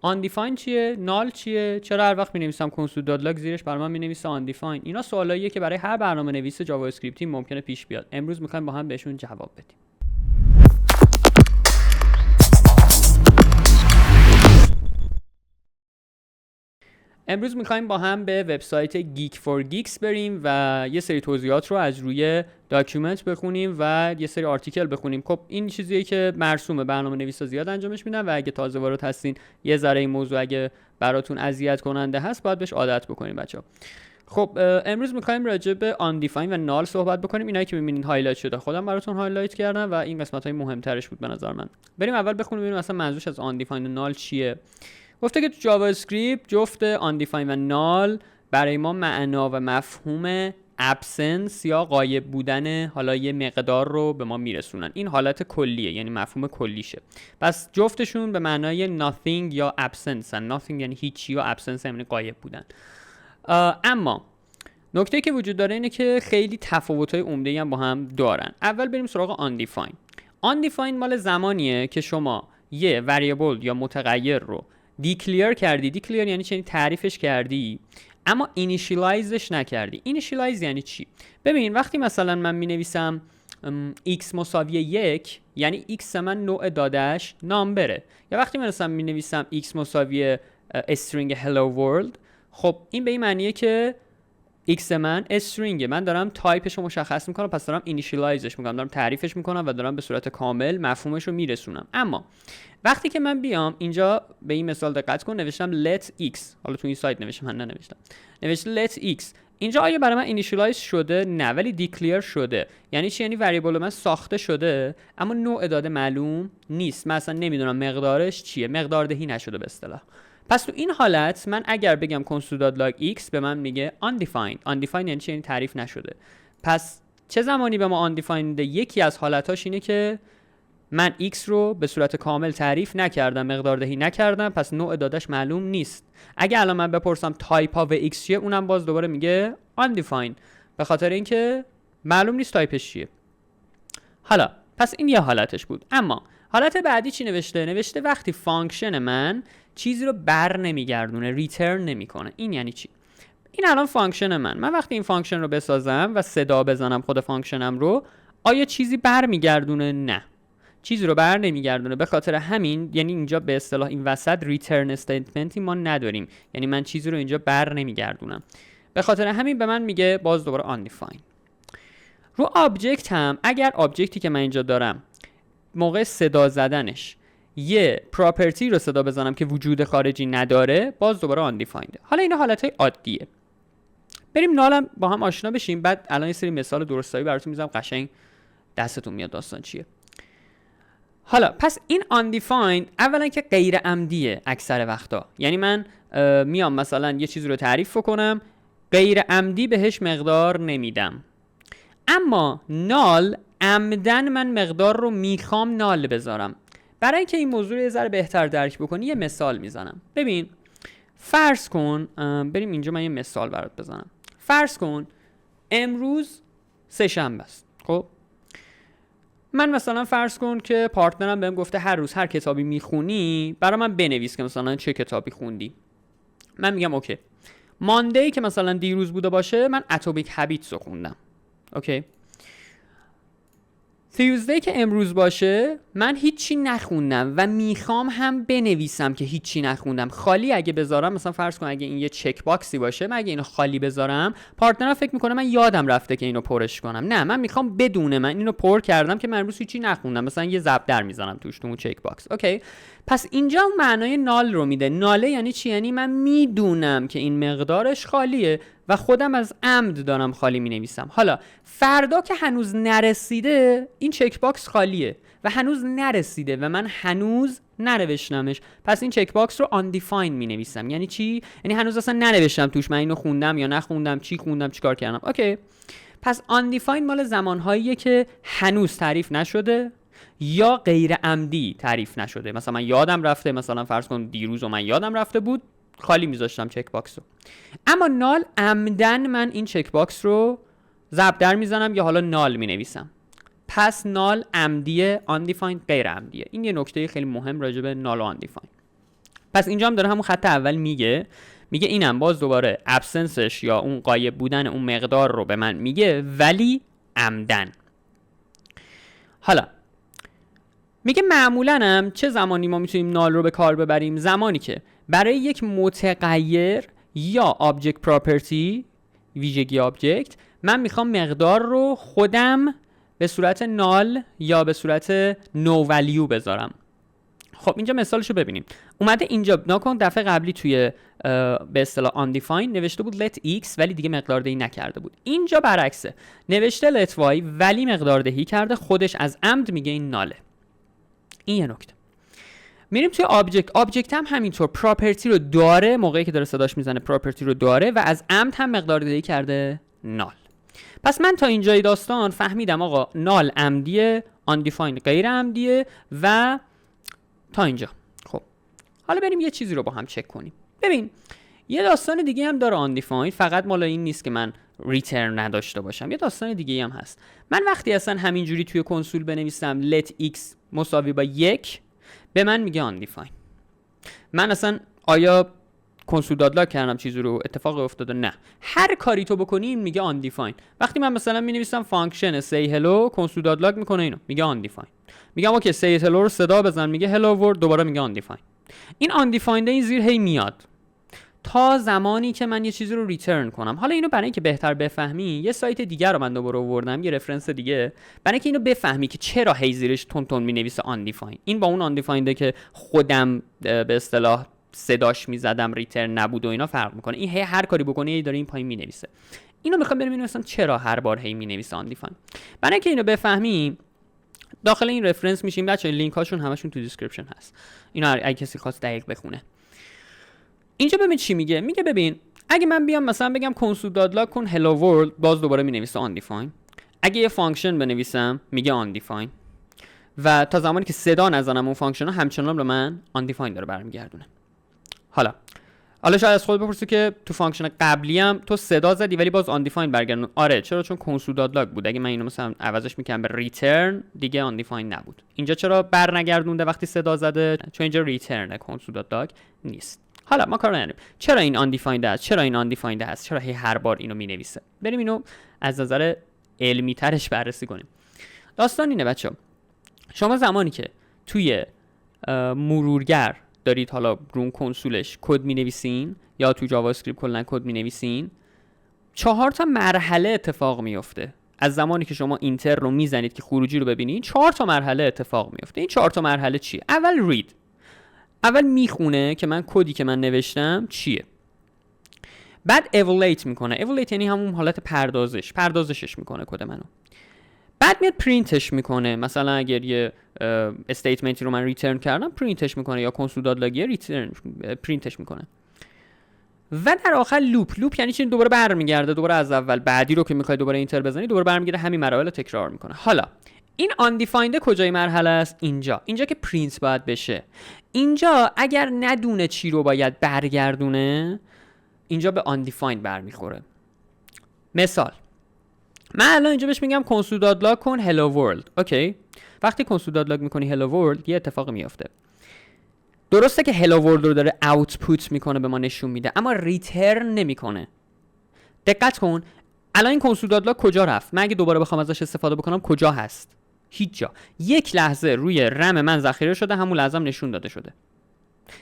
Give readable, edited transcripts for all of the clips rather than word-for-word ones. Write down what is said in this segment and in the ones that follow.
undefined چیه؟ نال چیه؟ چرا هر وقت می‌نویسم کنسول دات لاگ زیرش برای من می‌نویسه undefined؟ اینا سوالاییه که برای هر برنامه‌نویس جاوا اسکریپتی ممکنه پیش بیاد. امروز می‌خوایم با هم بهشون جواب بدیم. امروز می‌خوایم با هم به وبسایت Geek for Geeks بریم و یه سری توضیحات رو از روی داکیومنت بخونیم و یه سری آرتیکل بخونیم. خب این چیزیه که مرسومه، برنامه‌نویسا زیاد انجامش میدن و اگه تازه وارد هستین یه ذره این موضوع اگه براتون اذیت کننده هست باید بهش عادت بکنیم بچه‌ها. خب امروز می‌خوایم راجع به undefined و null صحبت بکنیم. اینایی که می‌بینید هایلایت شده خودم براتون هایلایت کردم و این قسمت‌های مهم‌ترش بود به نظر من. بریم اول بخونیم ببینیم اصلا منظورش از undefined و null چیه. گفته که تو جاوا اسکریپت جفت undefined و null برای ما معنا و مفهوم absence یا غایب بودن حالا یه مقدار رو به ما میرسونن. این حالت کلیه، یعنی مفهوم کلیشه. پس جفتشون به معنای nothing یا absence هن. nothing یعنی هیچی و absence یعنی غایب بودن. اما نکته که وجود داره اینه که خیلی تفاوت‌های عمده‌ای هم با هم دارن. اول بریم سراغ undefined. undefined مال زمانیه که شما یه variable یا متغیر رو دیکلیر کردی. دیکلیر یعنی چی؟ تعریفش کردی اما اینیشیالایزش نکردی. اینیشیالایز یعنی چی؟ ببین وقتی مثلا من می نویسم x مساوی 1 یعنی x من نوع دادهش نامبره، یا وقتی من مثلا می نویسم x مساوی string hello world، خب این به این معنیه که x من string، من دارم تایپش رو مشخص میکنم، پس دارم اینیشیالایزش میکنم، دارم تعریفش میکنم و دارم به صورت کامل مفهومش رو میرسونم. اما وقتی که من بیام اینجا به این مثال دقت کن، نوشتم let x، حالا تو این سایت نوشتم، من ننوشتم، نوشتم let x، اینجا آیا برای من اینیشیالایز شده؟ نه، ولی دیکلیر شده. یعنی چی؟ یعنی وریبل من ساخته شده اما نوع داده معلوم نیست، من اصلا نمیدونم مقدارش چیه، مقدار دهی نشده به اصطلاح. پس تو این حالت من اگر بگم console.log x به من میگه undefined. undefined یعنی چی؟ یعنی تعریف نشده. پس چه زمانی به ما undefined؟ یکی از حالتاش اینه که من x رو به صورت کامل تعریف نکردم، مقدار دهی نکردم، پس نوع دادش معلوم نیست. اگه الان من بپرسم تایپ of x چیه، اونم باز دوباره میگه undefined، به خاطر اینکه معلوم نیست تایپش چیه. حالا پس این یه حالتش بود. اما حالت بعدی چی نوشته؟ نوشته وقتی فانکشن من چیزی رو بر نمیگردونه، ریترن نمیکنه. این یعنی چی؟ این الان فانکشن من وقتی این فانکشن رو بسازم و صدا بزنم خود فانکشنم رو، آیا چیزی بر میگردونه؟ نه، چیزی رو بر نمیگردونه. به خاطر همین یعنی اینجا به اصطلاح این وسط ریترن استیتمنتی ما نداریم، یعنی من چیزی رو اینجا بر نمیگردونم. به خاطر همین به من میگه باز دوباره undefined. رو آبجکت هم اگر آبجکتی که من اینجا دارم موقع صدا زدنش یه پراپرتی رو صدا بزنم که وجود خارجی نداره، باز دوباره undefined. حالا اینا حالتهای عادیه. بریم نالم با هم آشنا بشیم، بعد الان یه سری مثال درستایی براتون میذارم قشنگ دستتون میاد داستان چیه. حالا پس این undefined اولا که غیر عمدیه اکثر وقتا، یعنی من میام مثلا یه چیزی رو تعریف کنم غیر عمدی بهش مقدار نمیدم. اما نال عمدن من مقدار رو میخوام نال بذارم. برای اینکه این موضوع رو یه ذره بهتر درک بکنی یه مثال میزنم. ببین فرض کن بریم اینجا من یه مثال برات بزنم. فرض کن امروز سه‌شنبه است. خب من مثلا فرض کن که پارتنرم بهم گفته هر روز هر کتابی میخونی برای من بنویس که مثلا چه کتابی خوندی. من میگم اوکی. ماندی که مثلا دیروز بوده باشه من اتمیک هابیتس رو خوندم. اوکی. تیوزدی که امروز باشه من هیچی نخوندم و میخوام هم بنویسم که هیچی نخوندم. خالی اگه بذارم، مثلا فرض کن اگه این یه چک باکسی باشه، من اگه اینو خالی بذارم پارتنرم فکر میکنه من یادم رفته که اینو پرش کنم. نه، من میخوام بدونه من اینو پر کردم که من امروز هیچی نخوندم، مثلا یه ضرب در میزنم توش تو اون چک باکس. اوکی. پس اینجا معنای نال رو میده. ناله یعنی چی؟ یعنی من میدونم که این مقدارش خالیه و خودم از عمد دارم خالی مینویسم. حالا فردا که هنوز نرسیده این چک باکس خالیه و هنوز نرسیده و من هنوز ننوشتمش، پس این چک باکس رو undefined مینویسم. یعنی چی؟ یعنی هنوز اصلا ننوشتم توش من اینو خوندم یا نخوندم، چی خوندم، چیکار کردم. اوکی. پس undefined مال زمانهاییه که هنوز تعریف نشده یا غیر عمدی تعریف نشده. مثلا من یادم رفته، مثلا فرض کن دیروز من یادم رفته بود، خالی میذاشتم چک باکس رو. اما نال عمدن من این چک باکس رو ضرب در میزنم یا حالا نال مینویسم. پس نال عمدیه، undefined غیر عمدیه. این یه نکته خیلی مهم راجع به نال و undefined. پس اینجا هم داره همون خط اول میگه اینم باز دوباره ابسنسش یا اون غایب بودن اون مقدار رو به من میگه، ولی عمدن. حالا میگه معمولاً هم چه زمانی ما میتونیم نال رو به کار ببریم؟ زمانی که برای یک متغیر یا آبجکت پراپرتی، ویژگی آبجکت، من میخوام مقدار رو خودم به صورت نال یا به صورت نو ولیو بذارم. خب اینجا مثالشو ببینیم. اومده اینجا ناکن دفعه قبلی توی به اصطلاح undefined نوشته بود let x ولی دیگه مقدار دهی نکرده بود. اینجا برعکسه، نوشته let y ولی مقدار دهی کرده، خودش از عمد میگه این ناله. این یه نکته. میریم توی آبجکت هم همینطور پراپرتی رو داره، موقعی که داره صداش میزنه پراپرتی رو داره و از عمد هم مقدار دهی کرده نال. پس من تا اینجای داستان فهمیدم آقا نال عمدیه، undefined غیر عمدیه و تا اینجا. خب حالا بریم یه چیزی رو با هم چک کنیم. ببین یه داستان دیگه هم داره undefined، فقط مال این نیست که من ریترن نداشته باشم، یه داستان دیگه هم هست. من وقتی اصلا همینجوری توی کنسول بنویسم let x مساوی با 1 به من میگه undefined. من اصلا آیا کنسول دادلاگ کردم چیزی رو اتفاق افتاده؟ نه، هر کاری تو بکنی این میگه undefined. وقتی من مثلا مینویسم فانکشن say hello کنسول دادلاگ میکنه اینو میگه undefined. میگم اوکی say hello رو صدا بزن میگه hello world، دوباره میگه undefined. این undefined این زیر هی میاد تا زمانی که من یه چیزی رو ریترن کنم. حالا اینو برای اینکه بهتر بفهمی یه سایت دیگه رو من دوباره آوردم، یه رفرنس دیگه، برای اینکه اینو بفهمی که چرا هی زیرش تون تون مینویسه undefined. این با اون undefined که خودم به اصطلاح صداش میزدم ریترن نبود و اینا فرق میکنه. این هی هر کاری بکنه هی داره این پایین مینویسه. اینو میخوام بریم ببینیم چرا هر بار هی مینویسه undefined. برای اینکه اینو بفهمیم داخل این رفرنس میشیم بچه‌ها، لینک هاشون همشون تو دیسکریپشن هست، اینا اگه کسی خواست دقیق بخونه. اینجا ببین چی میگه. میگه ببین اگه من بیام مثلا بگم کنسول دادلاگ کن hello world، باز دوباره مینویسه undefined. اگه یه فانکشن بنویسم میگه undefined و تا زمانی که صدا نزنم اون فانکشن ها همچنان به من undefined داره برمیگردونه. حالا شاید از خود بپرسی که تو فانکشن قبلی هم تو صدا زدی ولی باز undefined برگردون. آره چرا؟ چون کنسول دادلاگ بود. اگه من اینو مثلا عوضش میکنم به ریترن دیگه undefined نبود. اینجا چرا برنگردونده وقتی صدا زده؟ چون اینجا ریترن کنسول دادلاگ نیست. حالا ما کار نداریم چرا این undefined هست، چرا این undefined هست، چرا هر بار اینو مینویسه. بریم اینو از نظر علمی ترش بررسی کنیم. داستان اینه بچه‌ها، شما زمانی که توی مرورگر دارید حالا رون کنسولش کد مینویسین یا تو جاوا اسکریپت کلا کد مینویسین، 4 تا مرحله اتفاق میفته. از زمانی که شما اینتر رو میزنید که خروجی رو ببینید 4 تا مرحله اتفاق میفته. این 4 تا مرحله چیه؟ اول رید، اول میخونه که من کدی که من نوشتم چیه. بعد evaluate میکنه. evaluate یعنی همون حالت پردازشش میکنه کد منو. بعد میاد پرینتش میکنه. مثلا اگر یه استیتمنتی رو من ریترن کردم پرینتش میکنه، یا کنسول دادلاگی ریترن پرینتش میکنه. و در آخر لوپ یعنی چی؟ دوباره برمیگرده، دوباره از اول بعدی رو که میخوای دوباره اینتر بزنی دوباره برمیگرده، همین مراحل رو تکرار میکنه. حالا این undefined کجای مرحله است؟ اینجا که پرینت باید بشه. اینجا اگر ندونه چی رو باید برگردونه اینجا به undefined برمیخوره. مثال من الان اینجا بهش میگم کنسول دادلاگ کن hello world. اوکی، وقتی کنسول دادلاگ میکنی hello world یه اتفاقی میفته. درسته که hello world رو داره output میکنه به ما نشون میده اما ریترن نمیکنه. دقت کن الان این کنسول دادلاگ کجا رفت؟ من اگه دوباره بخوام ازش استفاده بکنم کجا هست؟ هیچ جا. یک لحظه روی رم من ذخیره شده، همون لحظه نشون داده شده.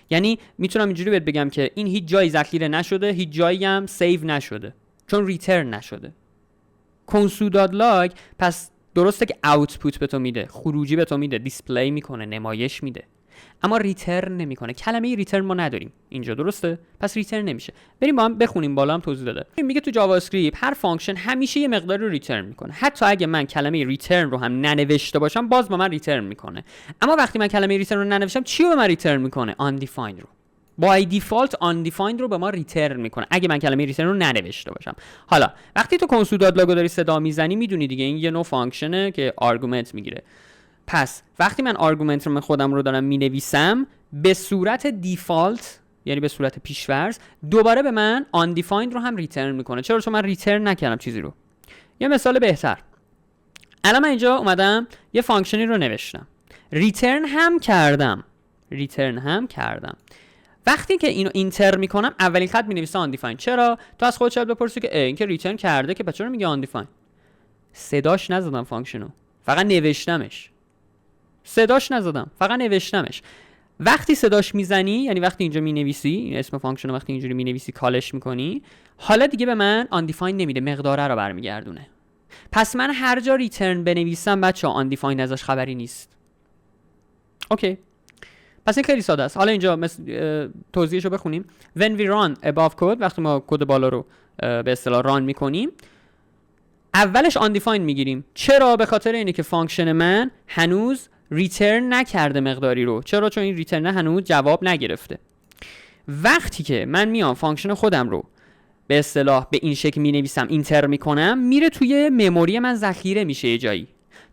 یعنی میتونم اینجوری بهت بگم که این هیچ جایی ذخیره نشده، هیچ جایی هم سیو نشده، چون ریترن نشده. کنسول دادلاگ پس درسته که اوتپوت به تو میده، خروجی به تو میده، دیسپلی میکنه، نمایش میده، اما ریترن نمیکنه. کلمه ریترن ما نداریم اینجا، درسته؟ پس ریترن نمیشه. بریم با هم بخونیم، بالا هم توضیح داده. میگه تو جاوا اسکریپت هر فانکشن همیشه یه مقدار رو ریترن میکنه. حتی اگه من کلمه ریترن رو هم ننوشته باشم باز با من ریترن میکنه. اما وقتی من کلمه ریترن رو ننوشتم چی رو به من ریترن میکنه؟ undefined رو. بای دیفالت undefined رو به ما ریترن میکنه اگه من کلمه ریترن رو ننوشته باشم. حالا وقتی تو کنسول دادلاگ رو داری صدا میزنی میدونی دیگه این یه نوع فانکشنه که آرگومنت میگیره. پس وقتی من آرگومنت رو من خودم رو دارم مینویسم به صورت دیفالت یعنی به صورت پیش‌فرض دوباره به من undefined رو هم ریترن میکنه. چرا؟ چون من ریترن نکردم چیزی رو. یه مثال بهتر، الان من اینجا اومدم یه فانکشنی رو نوشتم، ریترن هم کردم وقتی که اینو اینتر میکنم اولین خط مینویسه undefined. چرا؟ تو از خودت شاید بپرسی که این که ریترن کرده که چرا میگه undefined؟ صداش نزدم فانکشنو، فقط نوشتمش. صداش نزدم، فقط نوشتمش. وقتی صداش میزنی، یعنی وقتی اینجا مینویسی اسم فانکشن رو، وقتی اینجوری مینویسی کالش میکنی، حالا دیگه به من undefined نمیده، مقداره رو برمیگردونه. پس من هر جا ریترن بنویسم بچه‌ها undefined ازش خبری نیست. اوکی، پس این خیلی ساده است. حالا اینجا توضیحش رو بخونیم. When we run above code، وقتی ما کد بالا رو به اصطلاح ران میکنیم، اولش undefined میگیریم. چرا؟ به خاطر اینه که فانکشن من هنوز ریترن نکرده مقداری رو. چرا؟ چون این ریترن هنوز جواب نگرفته. وقتی که من میام فانکشن خودم رو به اصطلاح به این شکل مینویسم، اینتر میکنم، میره توی مموری من ذخیره میشه یه جایی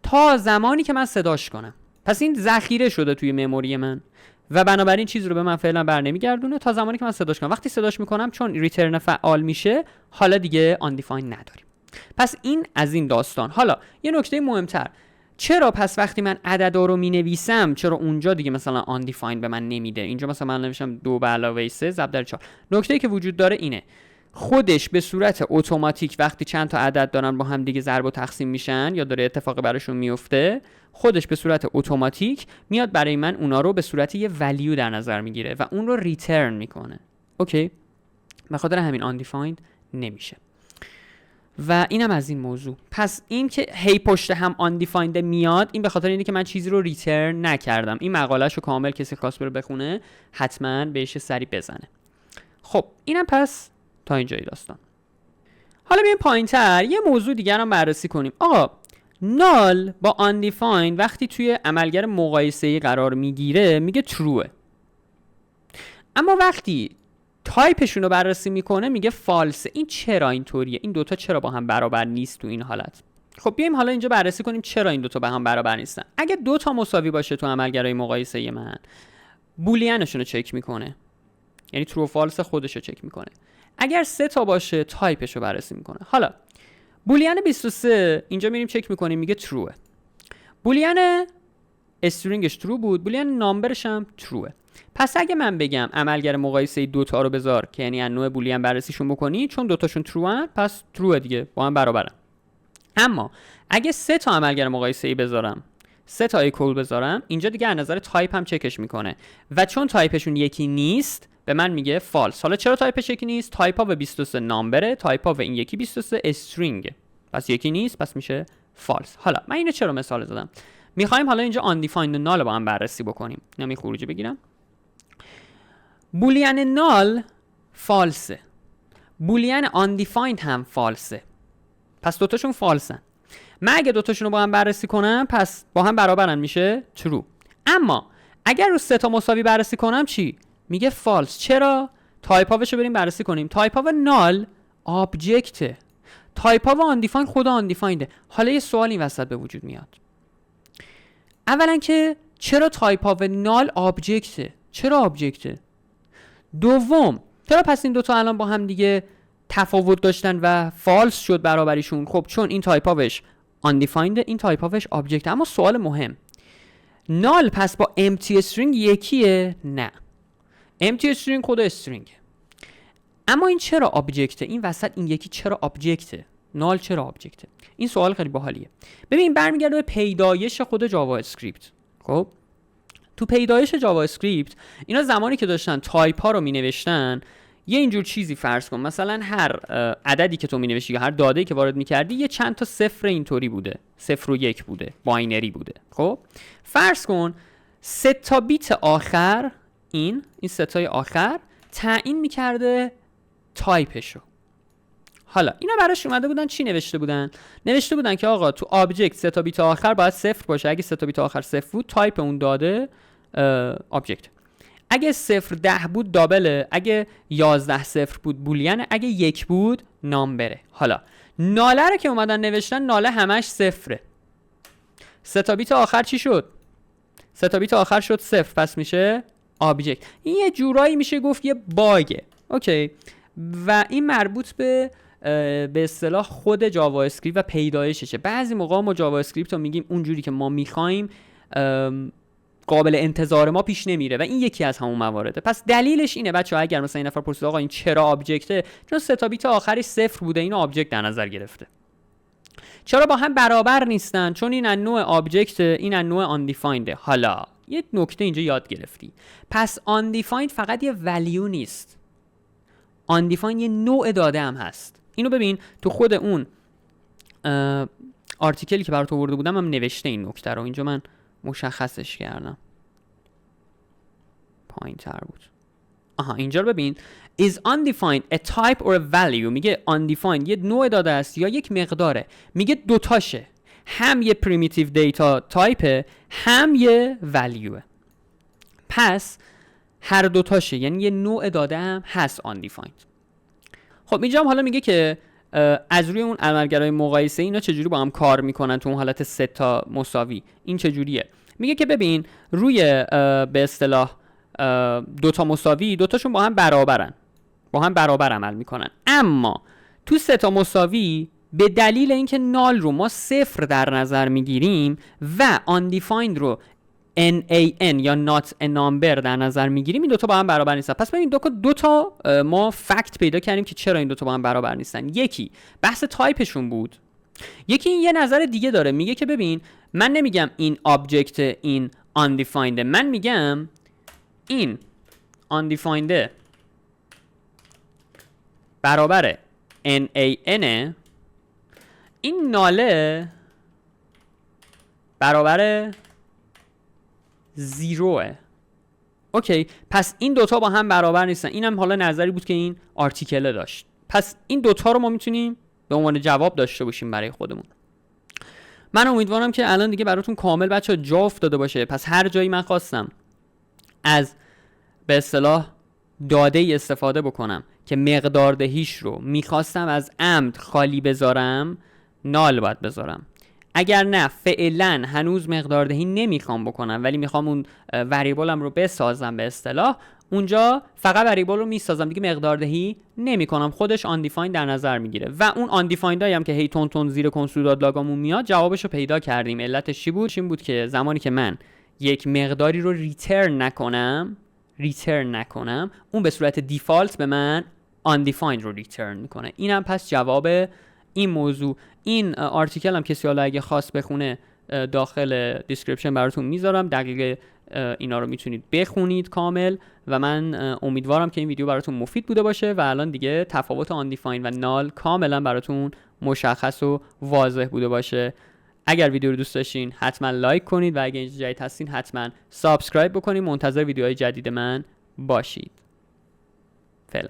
تا زمانی که من صداش کنم. پس این ذخیره شده توی مموری من و بنابراین چیز رو به من فعلا برنمیگردونه تا زمانی که من صداش کنم. وقتی صداش میکنم، چون ریترن فعال میشه، حالا دیگه undefined نداریم. پس این از این داستان. حالا یه نکته مهمتر، چرا پس وقتی من عددا رو مینویسم، چرا اونجا دیگه مثلا undefined به من نمیده؟ اینجا مثلا من نوشتم 2 به علاوه 3 ضرب در 4. نکته‌ای که وجود داره اینه، خودش به صورت اتوماتیک وقتی چند تا عدد دارن با هم دیگه ضرب و تقسیم میشن یا داره اتفاقی براشون میفته، خودش به صورت اتوماتیک میاد برای من اونا رو به صورت یه ولیو در نظر میگیره و اون رو ریترن میکنه. اوکی، به خاطر همین undefined نمیشه. و اینم از این موضوع. پس این که هی پشت هم undefined میاد، این به خاطر اینه که من چیزی رو ریترن نکردم. این مقالهشو کامل کسی خواست بره بخونه، حتما بهش سری بزنه. خب اینم پس تا اینجای داستان. حالا بیایم پایین‌تر یه موضوع دیگر هم بررسی کنیم. آقا نال با undefined وقتی توی عملگر مقایسه‌ای قرار میگیره میگه trueه، اما وقتی تایپشون رو بررسی میکنه میگه فالسه. این چرا اینطوریه؟ این دوتا چرا با هم برابر نیست تو این حالت؟ خب بیایم حالا اینجا بررسی کنیم چرا این دوتا با هم برابر نیستن. اگه دوتا مساوی باشه تو عملگرای مقایسه‌ای من، بولیانشون رو چک میکنه، یعنی ترو فالس خودش رو چک میکنه. اگر 3 تا باشه تایپش رو بررسی میکنه. حالا بولیان 23 اینجا میریم چک میکنیم، میگه تروه. بولیان استرینگش ترو بود، بولیان نامبرش هم تروه. پس اگه من بگم عملگر مقایسه 2 تا رو بذار که یعنی از نوع بولیان بررسیشون بکنی، چون 2 تاشون تروان پس تروه دیگه، با هم برابرن. اما اگه 3 تا عملگر مقایسه ای بذارم، 3 تا ایکول بذارم، اینجا دیگه از نظر تایپ هم چکش میکنه و چون تایپشون یکی نیست به من میگه فالس. حالا چرا تایپش یکی نیست؟ تایپ ها و 23 نامبره، تایپ ها و این یکی 23 استرینگ، پس یکی نیست، پس میشه فالس. حالا من اینو چرا مثال زدم؟ میخوایم حالا اینجا undefined و نال با هم بررسی بکنیم. اینا خروجی بگیرم. بولیان نال فالسه، بولیان undefined هم فالسه، پس دوتاشون فالسن. من اگه دوتاشون رو با هم بررسی کنم پس با هم برابرن، میشه true. اما اگر رو 3 تا مساوی بررسی کنم چی؟ میگه فالس. چرا؟ تایپ هاوشو بریم بررسی کنیم. تایپ ها و نال آبجکته، تایپ ها و undefined خدا undefined. حالا یه سوالی وسط به وجود میاد. اولا که چرا تایپ ها و نال آبجکته؟ چرا آبجکته؟ دوم چرا پس این دوتا الان با هم دیگه تفاوت داشتن و فالس شد برابریشون؟ خب چون این تایپ هاوش undefined، این تایپ هاوش آبجکت. اما سوال مهم، نال پس با empty string یکیه؟ نه، empty string خود string. اما این چرا آبجکته؟ این وسط این یکی چرا آبجکته؟ نال چرا آبجکته؟ این سوال خیلی باحالیه. ببین برمیگرده به پیدایش خود جاوا اسکریپت. خب تو پیدایش جاوا اسکریپت اینا زمانی که داشتن تایپ ها رو می نوشتن، یه اینجور چیزی فرض کن مثلا هر عددی که تو می نوشتی یا هر داده‌ای که وارد می کردی یه چند تا صفر اینطوری بوده، 0 و 1 بوده، باینری بوده. خب فرض کن 3 تا بیت آخر این 3 تای آخر تعیین می کرده تایپشو. حالا اینا براش اومده بودن چی نوشته بودن؟ نوشته بودن که آقا تو آبجکت 3 تا بیت آخر باید 0 باشه. اگه 3 تا بیت آخر 0 بود تایپ اون داده آبجکت. اگه 0 10 بود دابله، اگه 11 0 بود بولیان، اگه 1 بود نامبره. حالا ناله رو که اومدن نوشتن، ناله همش 0. 3 تا بیت آخر چی شد؟ 3 تا بیت آخر شد 0، پس میشه آبجکت. این یه جورایی میشه گفت یه باگه. اوکی، و این مربوط به اصطلاح خود جاوا اسکریپت و پیدایششه. بعضی موقع ما جاوا اسکریپت رو میگیم اونجوری که ما میخوایم قابل انتظار ما پیش نمیره و این یکی از همون موارده. پس دلیلش اینه بچه‌ها، اگر مثلا این نفر پرسید آقا این چرا آبجکته، چون 3 تا بیت آخرش 0 بوده، اینو آبجکت در نظر گرفته. چرا با هم برابر نیستن؟ چون این از نوع آبجکت، این از نوع undefined. حالا یه نکته اینجا یاد گرفتی. پس undefined فقط یه value نیست. undefined یه نوع داده هم هست. اینو ببین تو خود اون آرتیکلی که برات آورده بودم هم نوشته این نکته رو. اینجا من مشخصش کردم. پایین تر بود. اینجا رو ببین. is undefined a type or a value. میگه undefined یه نوع داده است یا یک مقداره. میگه دوتاشه. هم یه primitive data type هم یه value. پس هر دوتاشه، یعنی یه نوع داده هم هست undefined. خب اینجا هم حالا میگه که از روی اون عملگرای مقایسه اینا چجوری با هم کار میکنن تو اون حالت 3 تا مساوی. این چجوریه؟ میگه که ببین روی به اصطلاح 2 تا مساوی، دوتاشون با هم برابرن، با هم برابر عمل میکنن. اما تو 3 تا مساوی به دلیل اینکه نال رو ما 0 در نظر میگیریم و undefined رو NaN یا not a number در نظر میگیریم، این دوتا با هم برابر نیستن. پس ببین دو تا ما فکت پیدا کردیم که چرا این دوتا با هم برابر نیستن. یکی بحث تایپشون بود، یکی این یه نظر دیگه داره، میگه که ببین من نمیگم این آبجکت این undefined، من میگم این undefined برابر NaN، این ناله برابر 0. اوکی، پس این دوتا با هم برابر نیستن. اینم حالا نظری بود که این آرتیکل داشت. پس این دوتا رو ما میتونیم به عنوان جواب داشته باشیم برای خودمون. من امیدوارم که الان دیگه براتون کامل بچه جا افتاده باشه. پس هر جایی من خواستم از به اصطلاح داده ای استفاده بکنم که مقدار دهیش رو میخواستم از عمد خالی بذارم، نال باید بذارم. اگر نه فعلا هنوز مقدار دهی نمیخوام بکنم ولی میخوام اون وریبلم رو بسازم، به اصطلاح اونجا فقط وریبل رو میسازم دیگه، مقدار دهی نمیکنم، خودش undefined در نظر میگیره. و اون undefined هایی هم که هی تون تون زیر کنسول داد لاگامون میاد، جوابش رو پیدا کردیم. علتش چی بود؟ این بود که زمانی که من یک مقداری رو ریترن نکنم اون به صورت دیفالت به من undefined رو ریترن میکنه. اینم پس جواب این موضوع. این آرتیکل هم کسی حالا اگه خواست بخونه داخل دیسکریپشن براتون میذارم، دقیق اینا رو میتونید بخونید کامل. و من امیدوارم که این ویدیو براتون مفید بوده باشه و الان دیگه تفاوت undefined و نال کاملا براتون مشخص و واضح بوده باشه. اگر ویدیو رو دوست داشتین حتما لایک کنید و اگه اینجا جدید هستین حتما سابسکرایب بکنید. منتظر ویدیوهای جدید من باشید. فعلا.